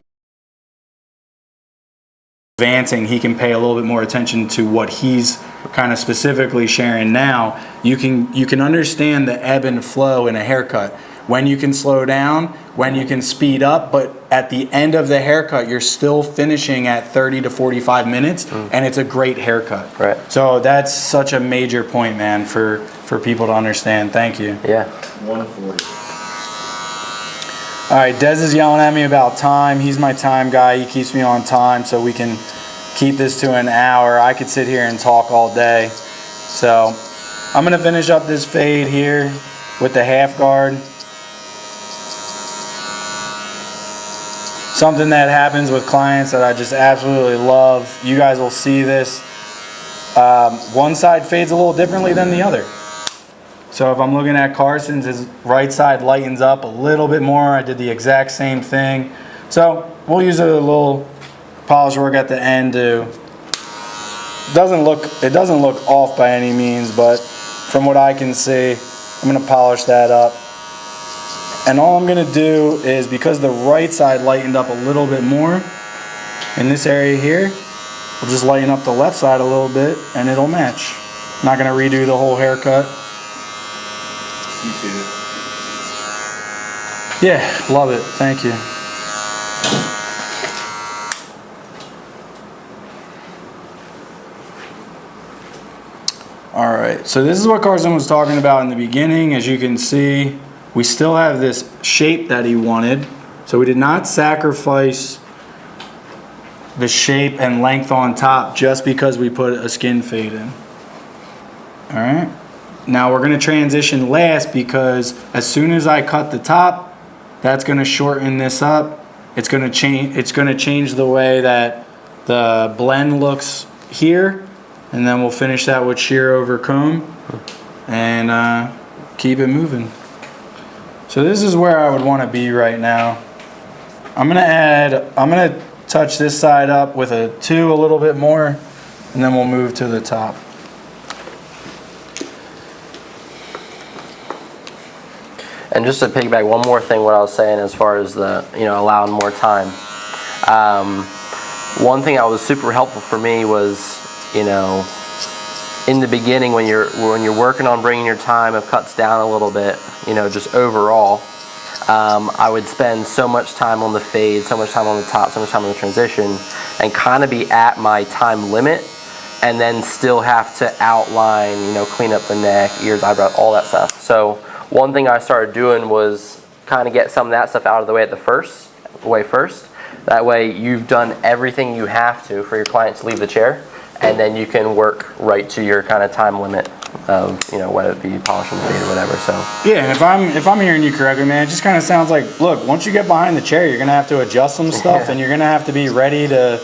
Speaker 1: advancing, he can pay a little bit more attention to what he's kind of specifically sharing now. You can understand the ebb and flow in a haircut. When you can slow down, when you can speed up, but at the end of the haircut, you're still finishing at 30 to 45 minutes, and it's a great haircut.
Speaker 3: Right.
Speaker 1: So that's such a major point, man, for people to understand. Thank you.
Speaker 3: Yeah.
Speaker 2: 140.
Speaker 1: All right, Dez is yelling at me about time. He's my time guy. He keeps me on time so we can keep this to an hour. I could sit here and talk all day. So I'm gonna finish up this fade here with the half guard. Something that happens with clients that I just absolutely love. You guys will see this. One side fades a little differently than the other. So if I'm looking at Carson's, his right side lightens up a little bit more. I did the exact same thing. So we'll use a little polish work at the end to, it doesn't look off by any means, but from what I can see, I'm gonna polish that up. And all I'm gonna do is, because the right side lightened up a little bit more in this area here, we'll just lighten up the left side a little bit and it'll match. I'm not gonna redo the whole haircut.
Speaker 2: Appreciate it.
Speaker 1: Yeah, love it. Thank you. All right, so this is what Carson was talking about in the beginning. As you can see, we still have this shape that he wanted. So we did not sacrifice the shape and length on top just because we put a skin fade in. All right. Now we're going to transition last, because as soon as I cut the top, that's going to shorten this up. It's going to change the way that the blend looks here, and then we'll finish that with shear over comb and keep it moving. So this is where I would want to be right now. I'm going to touch this side up with a 2 a little bit more, and then we'll move to the top.
Speaker 3: And just to piggyback one more thing, what I was saying as far as the, allowing more time. One thing that was super helpful for me was, in the beginning when you're working on bringing your time of cuts down a little bit, just overall, I would spend so much time on the fade, so much time on the top, so much time on the transition, and kind of be at my time limit, and then still have to outline, clean up the neck, ears, eyebrows, all that stuff. So one thing I started doing was kind of get some of that stuff out of the way first. That way you've done everything you have to for your client to leave the chair, and then you can work right to your kind of time limit of, whether it be polishing the fade or whatever. So
Speaker 1: yeah, and if I'm hearing you correctly, man, it just kind of sounds like, look, once you get behind the chair, you're gonna have to adjust some stuff, and you're gonna have to be ready to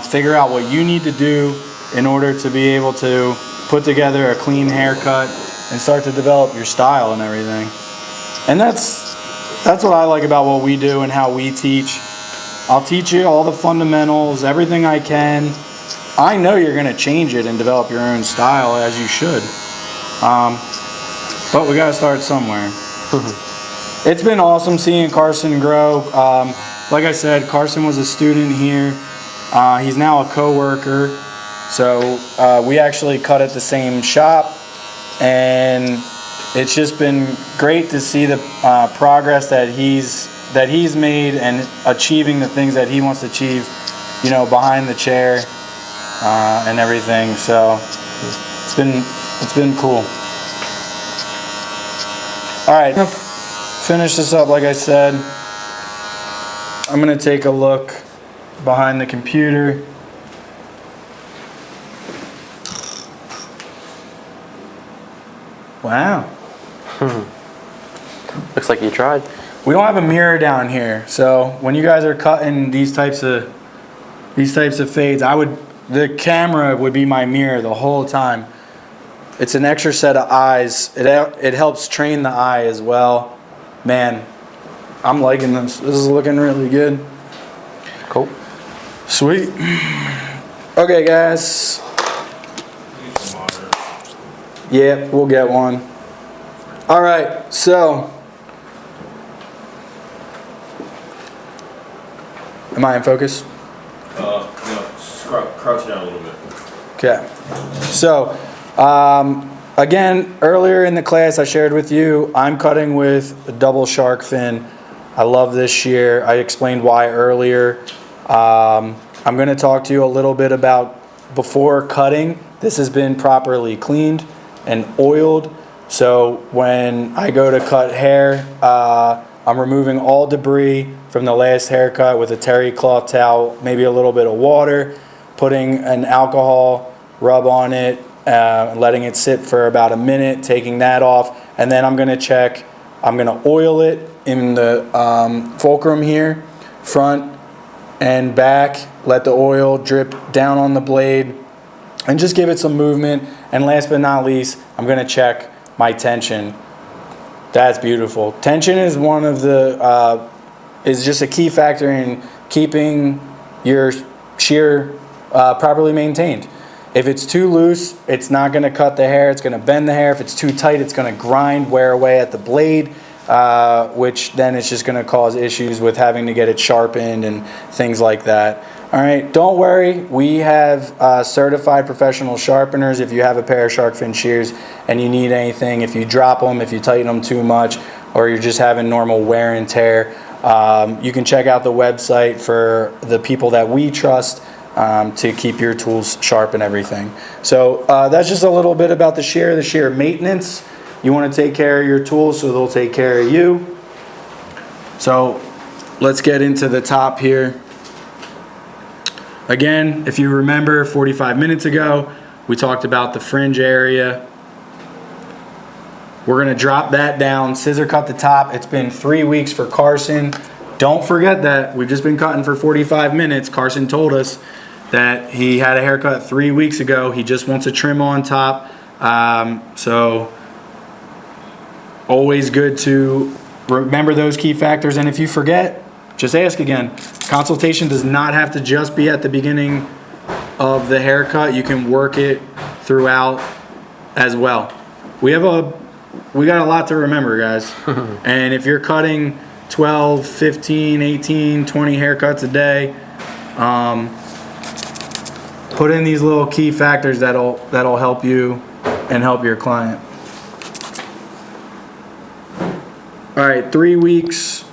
Speaker 1: figure out what you need to do in order to be able to put together a clean haircut and start to develop your style and everything. And that's what I like about what we do and how we teach. I'll teach you all the fundamentals, everything I can. I know you're gonna change it and develop your own style, as you should. But we gotta start somewhere. It's been awesome seeing Carson grow. Like I said, Carson was a student here. He's now a co-worker. So we actually cut at the same shop. And it's just been great to see the progress that he's made and achieving the things that he wants to achieve, behind the chair and everything. So it's been cool. All right, finish this up. Like I said, I'm gonna take a look behind the computer. Wow.
Speaker 3: looks like you tried.
Speaker 1: We don't have a mirror down here, so when you guys are cutting these types of fades, the camera would be my mirror the whole time. It's an extra set of eyes. It helps train the eye as well. Man, I'm liking this. This is looking really good.
Speaker 3: Cool.
Speaker 1: Sweet. Okay, guys. Yeah, we'll get one. All right, so. Am I in focus?
Speaker 2: No, crouch down a little bit.
Speaker 1: Okay. So, again, earlier in the class I shared with you, I'm cutting with a double shark fin. I love this shear. I explained why earlier. I'm going to talk to you a little bit about before cutting. This has been properly cleaned and oiled. So when I go to cut hair, I'm removing all debris from the last haircut with a terry cloth towel, maybe a little bit of water, putting an alcohol rub on it, letting it sit for about a minute, taking that off, and then I'm going to oil it in the fulcrum here, front and back, let the oil drip down on the blade, and just give it some movement. And last but not least, I'm going to check my tension. That's beautiful. Tension is one of the is just a key factor in keeping your shear properly maintained. If it's too loose, it's not going to cut the hair. It's going to bend the hair. If it's too tight, it's going to grind, wear away at the blade, which then it's just going to cause issues with having to get it sharpened and things like that. All right, don't worry. We have certified professional sharpeners. If you have a pair of shark fin shears and you need anything, if you drop them, if you tighten them too much, or you're just having normal wear and tear, you can check out the website for the people that we trust to keep your tools sharp and everything. So that's just a little bit about the shear maintenance. You want to take care of your tools so they'll take care of you. So let's get into the top here. Again, if you remember 45 minutes ago, we talked about the fringe area. We're going to drop that down, scissor cut the top. It's been 3 weeks for Carson. Don't forget that we've just been cutting for 45 minutes. Carson told us that he had a haircut 3 weeks ago. He just wants a trim on top. So always good to remember those key factors. And if you forget, just ask again. Consultation does not have to just be at the beginning of the haircut. You can work it throughout as well. We got a lot to remember, guys. And if you're cutting 12, 15, 18, 20 haircuts a day, put in these little key factors that'll help you and help your client. All right, 3 weeks,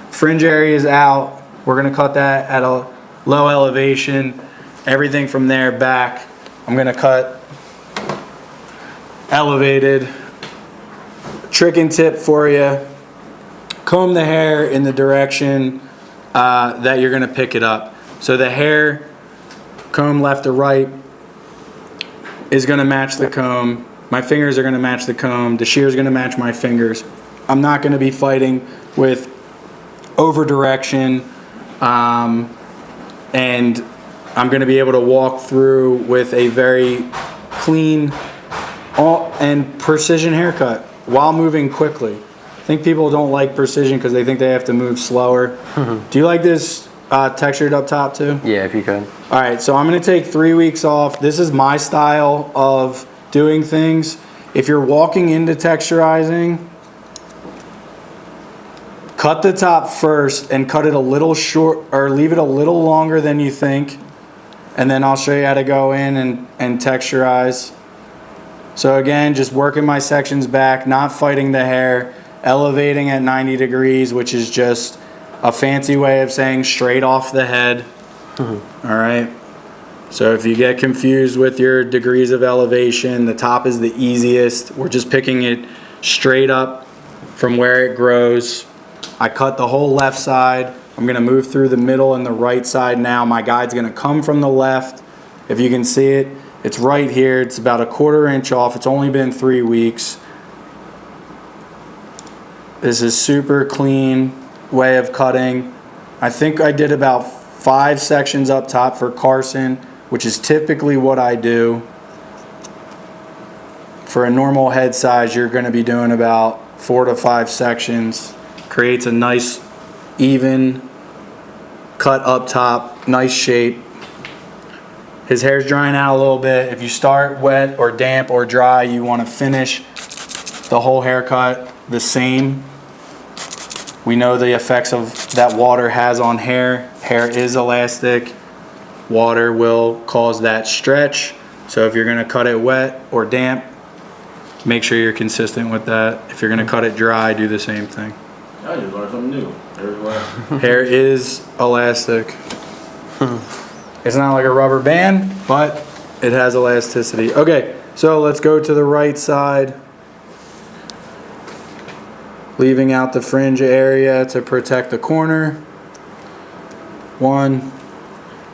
Speaker 1: fringe area is out. We're gonna cut that at a low elevation. Everything from there back, I'm gonna cut elevated. Trick and tip for you: comb the hair in the direction that you're gonna pick it up. So the hair, comb left to right, is gonna match the comb. My fingers are gonna match the comb. The shear is gonna match my fingers. I'm not gonna be fighting with over direction, and I'm gonna be able to walk through with a very clean and precision haircut while moving quickly. I think people don't like precision because they think they have to move slower. Do you like this textured up top too?
Speaker 3: Yeah, if you could.
Speaker 1: All right, so I'm gonna take 3 weeks off. This is my style of doing things. If you're walking into texturizing, cut the top first and cut it a little short, or leave it a little longer than you think. And then I'll show you how to go in and texturize. So again, just working my sections back, not fighting the hair, elevating at 90 degrees, which is just a fancy way of saying straight off the head. All right. So if you get confused with your degrees of elevation, the top is the easiest. We're just picking it straight up from where it grows. I cut the whole left side. I'm gonna move through the middle and the right side now. My guide's gonna come from the left. If you can see it, it's right here. It's about a 1/4 inch off. It's only been 3 weeks. This is super clean way of cutting. I think I did about 5 sections up top for Carson, which is typically what I do. For a normal head size, you're gonna be doing about 4 to 5 sections. Creates a nice even cut up top, nice shape. His hair's drying out a little bit. If you start wet or damp or dry, you want to finish the whole haircut the same. We know the effects of that water has on hair. Hair is elastic. Water will cause that stretch. So if you're going to cut it wet or damp, make sure you're consistent with that. If you're going to cut it dry, do the same thing.
Speaker 2: I just learned something new.
Speaker 1: Hair is elastic. It's not like a rubber band, but it has elasticity. Okay, so let's go to the right side. leaving out the fringe area to protect the corner. 1.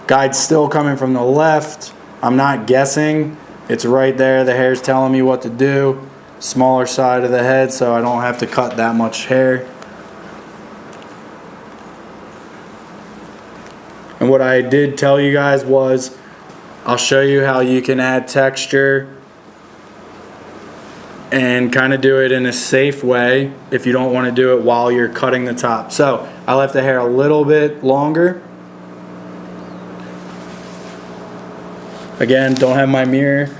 Speaker 1: Guide's still coming from the left. I'm not guessing. It's right there. The hair's telling me what to do. Smaller side of the head, so I don't have to cut that much hair. And what I did tell you guys was, I'll show you how you can add texture and kind of do it in a safe way if you don't want to do it while you're cutting the top. So I left the hair a little bit longer. Again, don't have my mirror,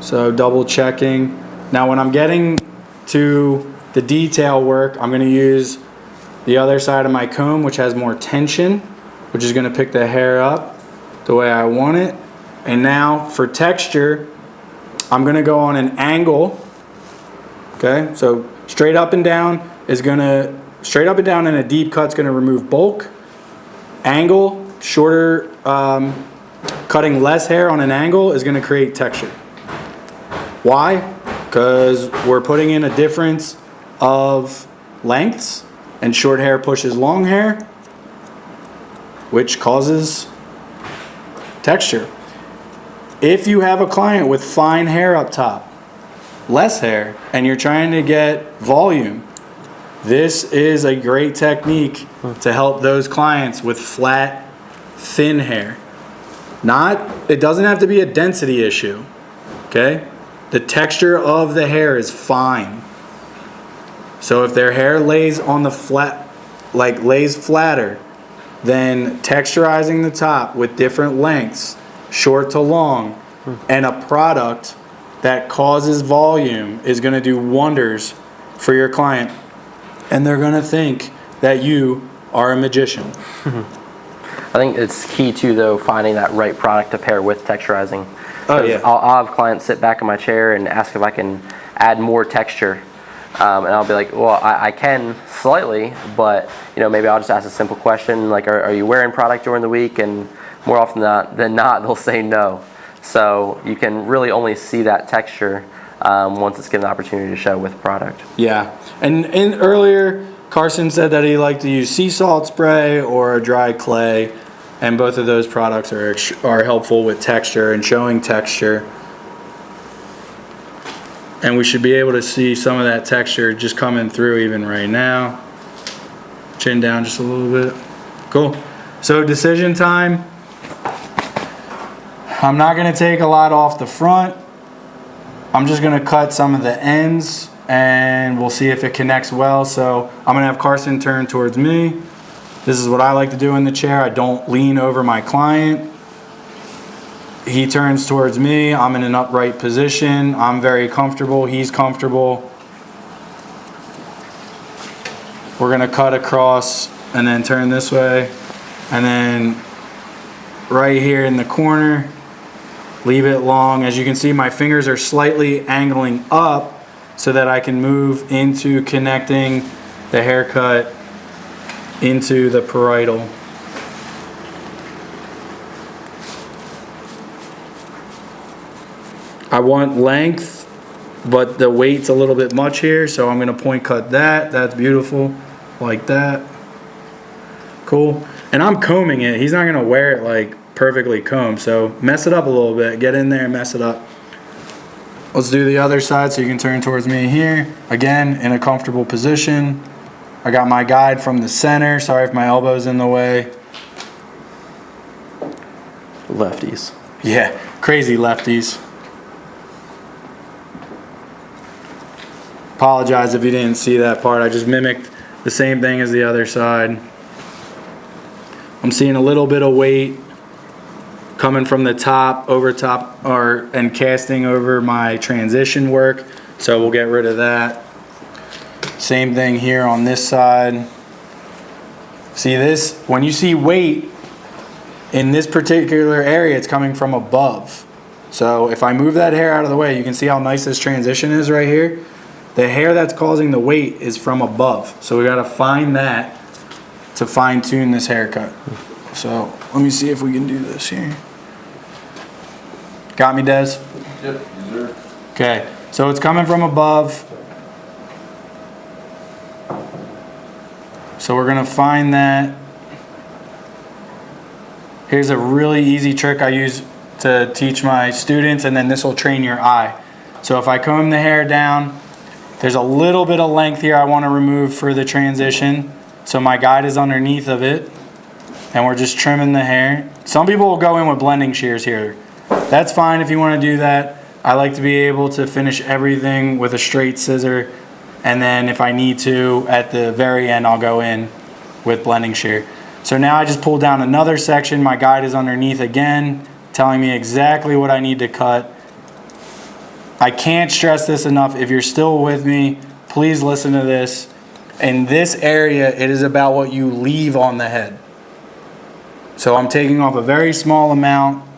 Speaker 1: so double checking. Now when I'm getting to the detail work, I'm going to use the other side of my comb, which has more tension, which is going to pick the hair up the way I want it. And now for texture, I'm going to go on an angle. Okay, so straight up and down in a deep cut is going to remove bulk. Angle, shorter, cutting less hair on an angle is going to create texture. Why? Because we're putting in a difference of lengths, and short hair pushes long hair, which causes texture. If you have a client with fine hair up top, less hair, and you're trying to get volume, this is a great technique to help those clients with flat, thin hair. It doesn't have to be a density issue, okay? The texture of the hair is fine. So if their hair lays on the flat, lays flatter, then texturizing the top with different lengths, short to long, and a product that causes volume is going to do wonders for your client. And they're going to think that you are a magician.
Speaker 3: I think it's key too, though, finding that right product to pair with texturizing.
Speaker 1: Oh, yeah.
Speaker 3: I'll have clients sit back in my chair and ask if I can add more texture. And I'll be like, well, I can slightly, but maybe I'll just ask a simple question like, are you wearing product during the week? And more often than not, they'll say no. So you can really only see that texture once it's given the opportunity to show with product. Yeah,
Speaker 1: and earlier, Carson said that he liked to use sea salt spray or dry clay, and both of those products are helpful with texture and showing texture. And we should be able to see some of that texture just coming through even right now. Chin down just a little bit. Cool. So decision time. I'm not going to take a lot off the front. I'm just going to cut some of the ends and we'll see if it connects well. So I'm going to have Carson turn towards me. This is what I like to do in the chair. I don't lean over my client. He turns towards me. I'm in an upright position. I'm very comfortable. He's comfortable. We're going to cut across and then turn this way. And then right here in the corner, leave it long. As you can see, my fingers are slightly angling up so that I can move into connecting the haircut into the parietal. I want length, but the weight's a little bit much here, so I'm going to point cut that. That's beautiful, like that. Cool. And I'm combing it. He's not going to wear it like perfectly combed, so mess it up a little bit. Get in there and mess it up. Let's do the other side so you can turn towards me here. Again, in a comfortable position. I got my guide from the center. Sorry if my elbow's in the way.
Speaker 3: Lefties.
Speaker 1: Yeah, crazy lefties. Apologize if you didn't see that part. I just mimicked the same thing as the other side. I'm seeing a little bit of weight coming from the top, over top, and casting over my transition work. So we'll get rid of that. Same thing here on this side. See this? When you see weight in this particular area, it's coming from above. So if I move that hair out of the way, you can see how nice this transition is right here. The hair that's causing the weight is from above. So we gotta find that to fine tune this haircut. So let me see if we can do this here. Got me, Des?
Speaker 2: Yep, sir.
Speaker 1: Okay, so it's coming from above. So we're gonna find that. Here's a really easy trick I use to teach my students, and then this will train your eye. So if I comb the hair down, there's a little bit of length here I want to remove for the transition. So my guide is underneath of it, and we're just trimming the hair. Some people will go in with blending shears here. That's fine if you want to do that. I like to be able to finish everything with a straight scissor, and then if I need to, at the very end, I'll go in with blending shear. So now I just pulled down another section. My guide is underneath again, telling me exactly what I need to cut. I can't stress this enough. If you're still with me, please listen to this. In this area, it is about what you leave on the head. So I'm taking off a very small amount.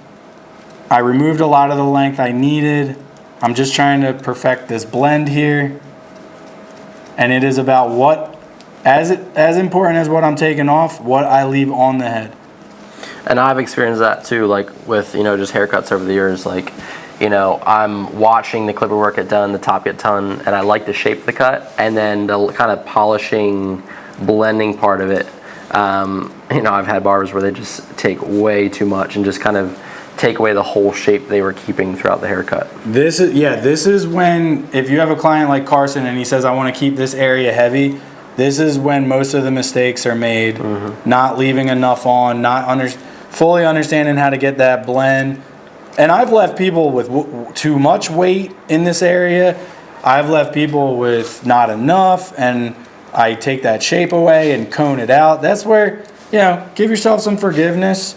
Speaker 1: I removed a lot of the length I needed. I'm just trying to perfect this blend here. And it is about what, as important as what I'm taking off, what I leave on the head.
Speaker 3: And I've experienced that too, like with, just haircuts over the years. Like, I'm watching the clipper work get done, the top get done, and I like the shape of the cut, and then the kind of polishing, blending part of it. I've had barbers where they just take way too much and just kind of take away the whole shape they were keeping throughout the haircut.
Speaker 1: This is when, if you have a client like Carson and he says, I want to keep this area heavy, this is when most of the mistakes are made. Not leaving enough on, not fully understanding how to get that blend. And I've left people with too much weight in this area. I've left people with not enough, and I take that shape away and cone it out. That's where, give yourself some forgiveness.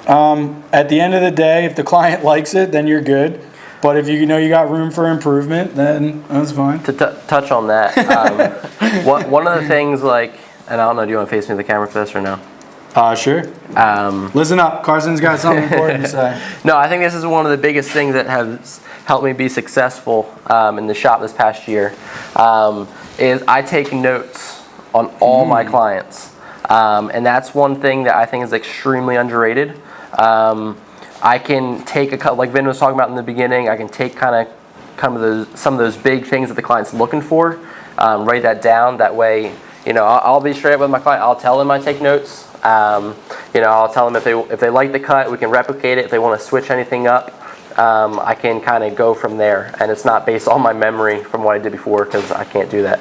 Speaker 1: At the end of the day, if the client likes it, then you're good. But if you got room for improvement, then that's fine.
Speaker 3: To touch on that, one of the things, and I don't know, do you want to face me the camera for this or no?
Speaker 1: Sure. Listen up, Carson's got something important to say.
Speaker 3: No, I think this is one of the biggest things that has helped me be successful in the shop this past year, is I take notes on all my clients. And that's one thing that I think is extremely underrated. I can take like Vin was talking about in the beginning, I can take some of those big things that the client's looking for, write that down. That way, I'll be straight up with my client. I'll tell them I take notes. I'll tell them if they like the cut, we can replicate it. If they want to switch anything up, I can kind of go from there. And it's not based on my memory from what I did before, because I can't do that.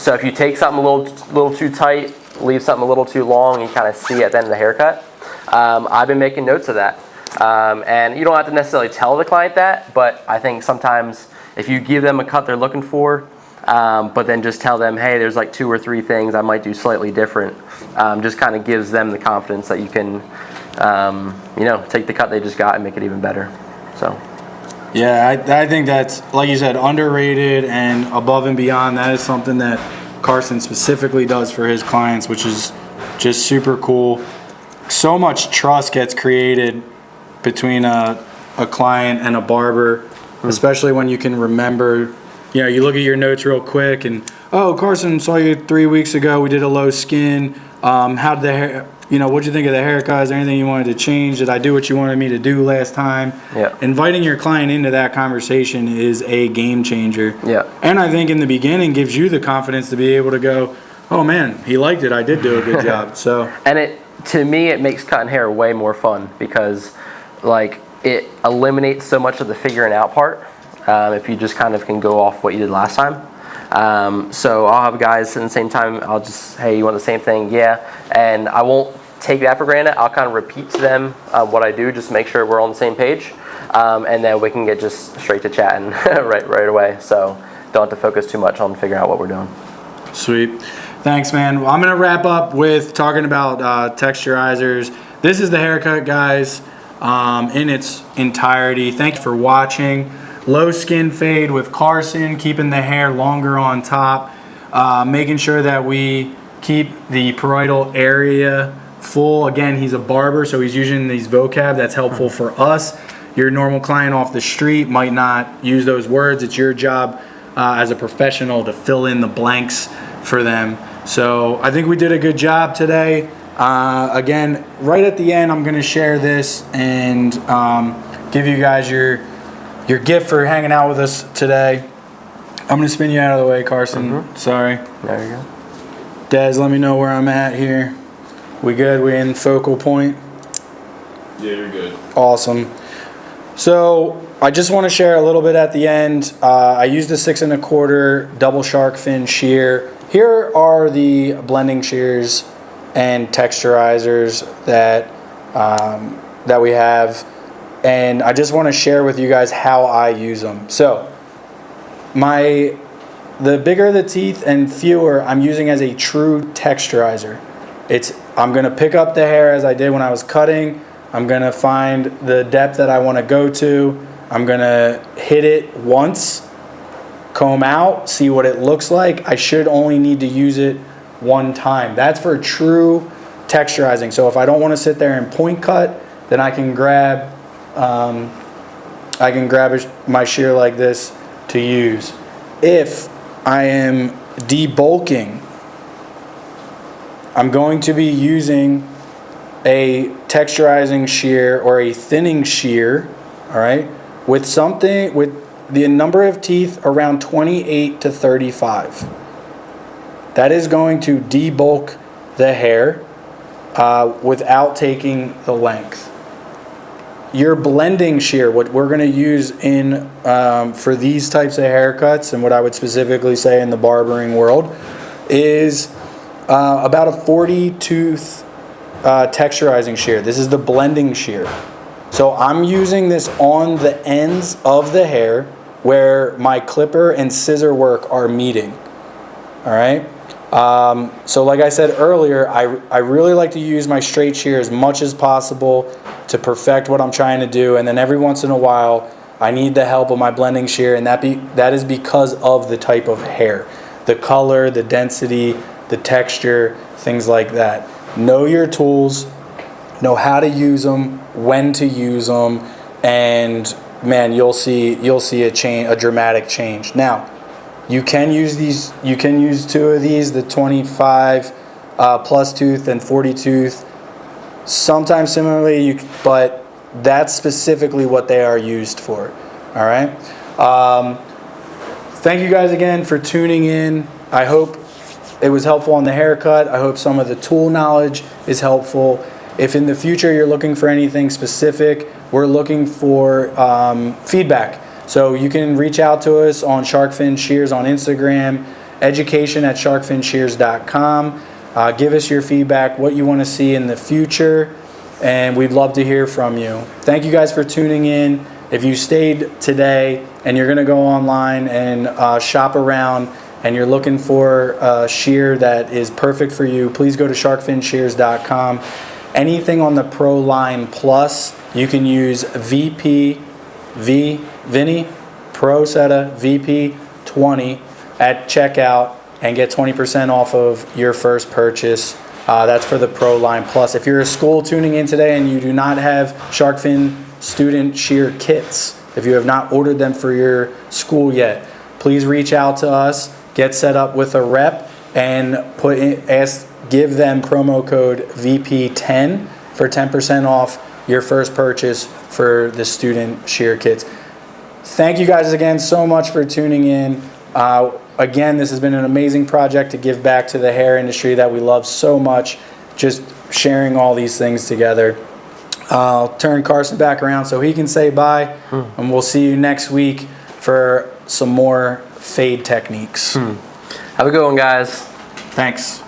Speaker 3: So if you take something a little too tight, leave something a little too long, you kind of see at the end of the haircut. I've been making notes of that. And you don't have to necessarily tell the client that, but I think sometimes if you give them a cut they're looking for, but then just tell them, hey, there's like 2 or 3 things I might do slightly different, just kind of gives them the confidence that you can, take the cut they just got and make it even better. So.
Speaker 1: Yeah, I think that's, like you said, underrated and above and beyond. That is something that Carson specifically does for his clients, which is just super cool. So much trust gets created between a client and a barber, especially when you can remember, you look at your notes real quick and, oh, Carson, saw you 3 weeks ago, we did a low skin. How did the hair, what'd you think of the haircut? Is there anything you wanted to change? Did I do what you wanted me to do last time?
Speaker 3: Yeah.
Speaker 1: Inviting your client into that conversation is a game changer.
Speaker 3: Yeah.
Speaker 1: And I think in the beginning gives you the confidence to be able to go, oh man, he liked it. I did do a good job. So.
Speaker 3: And to me, it makes cutting hair way more fun because, it eliminates so much of the figuring out part. If you just kind of can go off what you did last time. So I'll have guys in the same time, I'll just, hey, you want the same thing? Yeah. And I won't take that for granted. I'll kind of repeat to them what I do, just make sure we're on the same page. And then we can get just straight to chatting right away. So don't have to focus too much on figuring out what we're doing.
Speaker 1: Sweet. Thanks, man. Well, I'm going to wrap up with talking about texturizers. This is the haircut, guys, in its entirety. Thank you for watching. Low skin fade with Carson, keeping the hair longer on top, making sure that we keep the parietal area full. Again, he's a barber, so he's using these vocab that's helpful for us. Your normal client off the street might not use those words. It's your job as a professional to fill in the blanks for them. So I think we did a good job today. Again, right at the end, I'm going to share this and give you guys your gift for hanging out with us today. I'm going to spin you out of the way, Carson. Sorry.
Speaker 3: There you go.
Speaker 1: Des, let me know where I'm at here. We good? We in focal point?
Speaker 2: Yeah, you're good.
Speaker 1: Awesome. So I just want to share a little bit at the end. I used a 6 1/4 double shark fin shear. Here are the blending shears and texturizers that we have, and I just want to share with you guys how I use them. So the bigger the teeth and fewer, I'm using as a true texturizer. I'm going to pick up the hair as I did when I was cutting. I'm going to find the depth that I want to go to. I'm going to hit it once, comb out, see what it looks like. I should only need to use it one time. That's for true texturizing. So if I don't want to sit there and point cut, then I can grab my shear like this to use. If I am debulking, I'm going to be using a texturizing shear or a thinning shear, all right, with the number of teeth around 28 to 35. That is going to debulk the hair without taking the length. Your blending shear, what we're going to use for these types of haircuts, and what I would specifically say in the barbering world, is about a 40 tooth texturizing shear. This is the blending shear. So I'm using this on the ends of the hair where my clipper and scissor work are meeting. All right. So like I said earlier, I really like to use my straight shear as much as possible to perfect what I'm trying to do, and then every once in a while I need the help of my blending shear, and that is because of the type of hair, the color, the density, the texture, things like that. Know your tools, know how to use them, when to use them, and man, you'll see a dramatic change. Now, you can use these. You can use two of these, the 25 plus tooth and 40 tooth. Sometimes similarly, but that's specifically what they are used for. All right. Thank you guys again for tuning in. I hope it was helpful on the haircut. I hope some of the tool knowledge is helpful. If in the future you're looking for anything specific, we're looking for feedback. So you can reach out to us on Sharkfin Shears on Instagram, education@sharkfinshears.com. Give us your feedback, what you want to see in the future, and we'd love to hear from you. Thank you guys for tuning in. If you stayed today and you're going to go online and shop around and you're looking for a shear that is perfect for you, please go to sharkfinshears.com. Anything on the Pro Line Plus, you can use Vinny Pro Seta VP20 at checkout and get 20% off of your first purchase. That's for the Pro Line Plus. If you're a school tuning in today and you do not have Sharkfin student shear kits, if you have not ordered them for your school yet, please reach out to us, get set up with a rep, and give them promo code VP10 for 10% off your first purchase for the student shear kits. Thank you guys again so much for tuning in. Again, this has been an amazing project to give back to the hair industry that we love so much, just sharing all these things together. I'll turn Carson back around so he can say bye, and we'll see you next week for some more fade techniques.
Speaker 3: Have a good one, guys.
Speaker 1: Thanks.